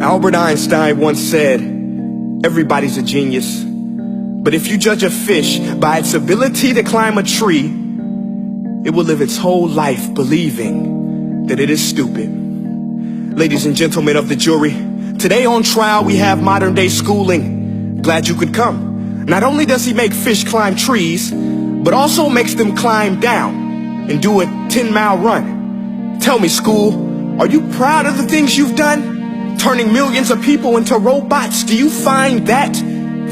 Albert Einstein once said, everybody's a genius, but if you judge a fish by its ability to climb a tree, it will live its whole life believing that it is stupid. Ladies and gentlemen of the jury, today on trial we have modern day schooling. Glad you could come. Not only does he make fish climb trees, but also makes them climb down and do a 10-mile run. Tell me, school, are you proud of the things you've done? Turning millions of people into robots, do you find that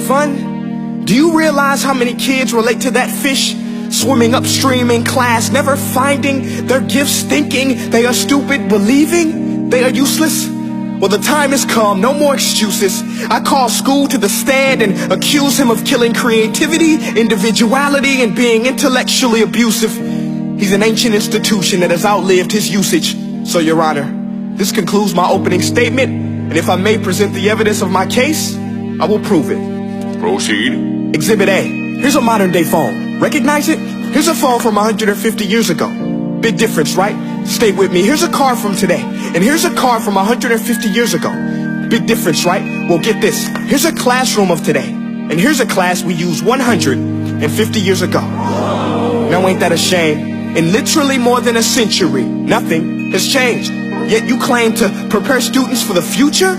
fun? Do you realize how many kids relate to that fish swimming upstream in class, never finding their gifts, thinking they are stupid, believing they are useless? Well, the time has come, no more excuses. I call school to the stand and accuse him of killing creativity, individuality, and being intellectually abusive. He's an ancient institution that has outlived his usage. So, Your Honor, this concludes my opening statement, and if I may present the evidence of my case, I will prove it. Proceed. Exhibit A. Here's a modern day phone. Recognize it? Here's a phone from 150 years ago. Big difference, right? Stay with me. Here's a car from today, and here's a car from 150 years ago. Big difference, right? Well, get this. Here's a classroom of today, and here's a class we used 150 years ago. Now ain't that a shame? In literally more than a century, nothing has changed. Yet you claim to prepare students for the future?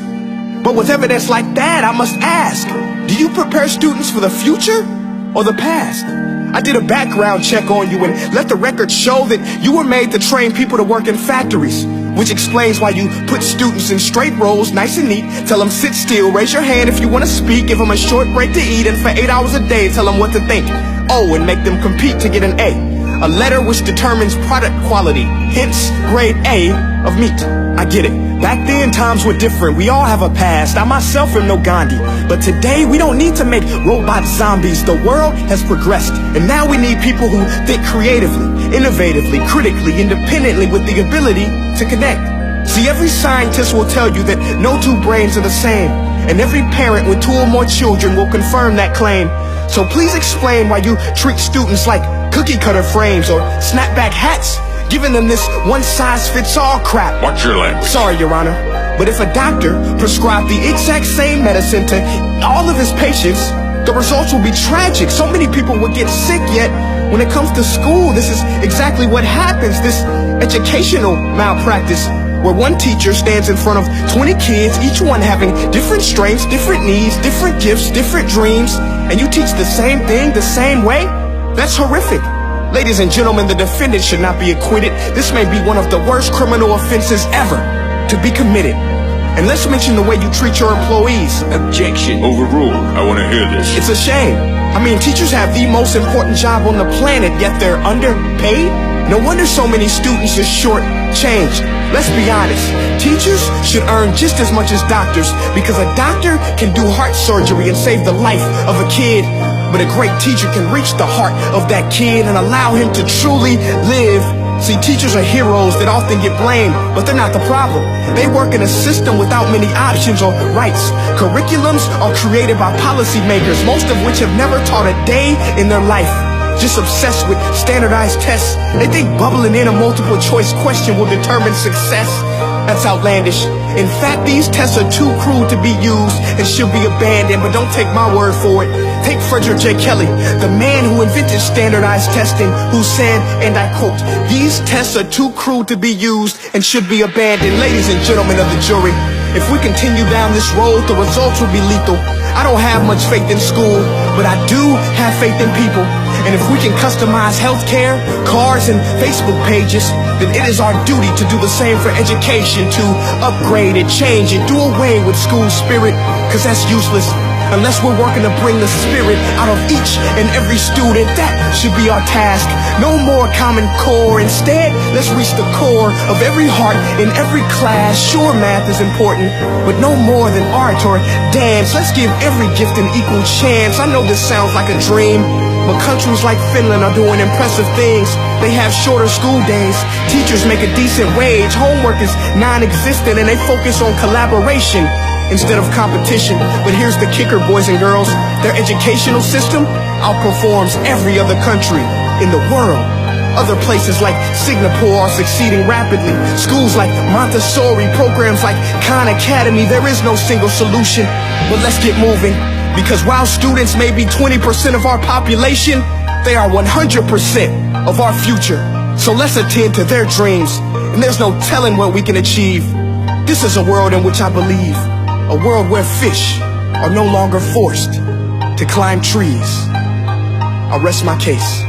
But with evidence like that, I must ask, do you prepare students for the future or the past? I did a background check on you and let the record show that you were made to train people to work in factories, which explains why you put students in straight rows, nice and neat, tell them sit still, raise your hand if you want to speak, give them a short break to eat, and for 8 hours a day, tell them what to think. Oh, and make them compete to get an A letter which determines product quality, hence grade A of meat. I get it. Back then, times were different. We all have a past. I myself am no Gandhi. But today, we don't need to make robot zombies. The world has progressed. And now we need people who think creatively, innovatively, critically, independently, with the ability to connect. See, every scientist will tell you that no two brains are the same. And every parent with 2 or more children will confirm that claim. So please explain why you treat students like cookie cutter frames or snapback hats, giving them this one-size-fits-all crap. Watch your language. Sorry, Your Honor, but if a doctor prescribed the exact same medicine to all of his patients, the results will be tragic. So many people will get sick, yet when it comes to school, this is exactly what happens. This educational malpractice, where one teacher stands in front of 20 kids, each one having different strengths, different needs, different gifts, different dreams, and you teach the same thing the same way? That's horrific. Ladies and gentlemen, the defendant should not be acquitted. This may be one of the worst criminal offenses ever to be committed. And let's mention the way you treat your employees. Objection. Overruled. I want to hear this. It's a shame. I mean, teachers have the most important job on the planet, yet they're underpaid? No wonder so many students are short-changed. Let's be honest. Teachers should earn just as much as doctors, because a doctor can do heart surgery and save the life of a kid. But a great teacher can reach the heart of that kid and allow him to truly live. See, teachers are heroes that often get blamed, but they're not the problem. They work in a system without many options or rights. Curriculums are created by policymakers, most of which have never taught a day in their life. Just obsessed with standardized tests. They think bubbling in a multiple choice question will determine success. That's outlandish. In fact, these tests are too crude to be used and should be abandoned, but don't take my word for it. Take Frederick J. Kelly, the man who invented standardized testing, who said, and I quote, "These tests are too crude to be used and should be abandoned." Ladies and gentlemen of the jury, if we continue down this road, the results will be lethal. I don't have much faith in school, but I do have faith in people. And if we can customize healthcare, cars, and Facebook pages, then it is our duty to do the same for education, to upgrade it, change it, do away with school spirit, because that's useless. Unless we're working to bring the spirit out of each and every student, that should be our task. No more Common Core. Instead, let's reach the core of every heart in every class. Sure, math is important, but no more than art or dance. Let's give every gift an equal chance. I know this sounds like a dream, but countries like Finland are doing impressive things. They have shorter school days. Teachers make a decent wage. Homework is non-existent, and they focus on collaboration instead of competition. But here's the kicker, boys and girls. Their educational system outperforms every other country in the world. Other places like Singapore are succeeding rapidly. Schools like Montessori, programs like Khan Academy, there is no single solution. But let's get moving, because while students may be 20% of our population, they are 100% of our future. So let's attend to their dreams, and there's no telling what we can achieve. This is a world in which I believe, a world where fish are no longer forced to climb trees. I'll rest my case.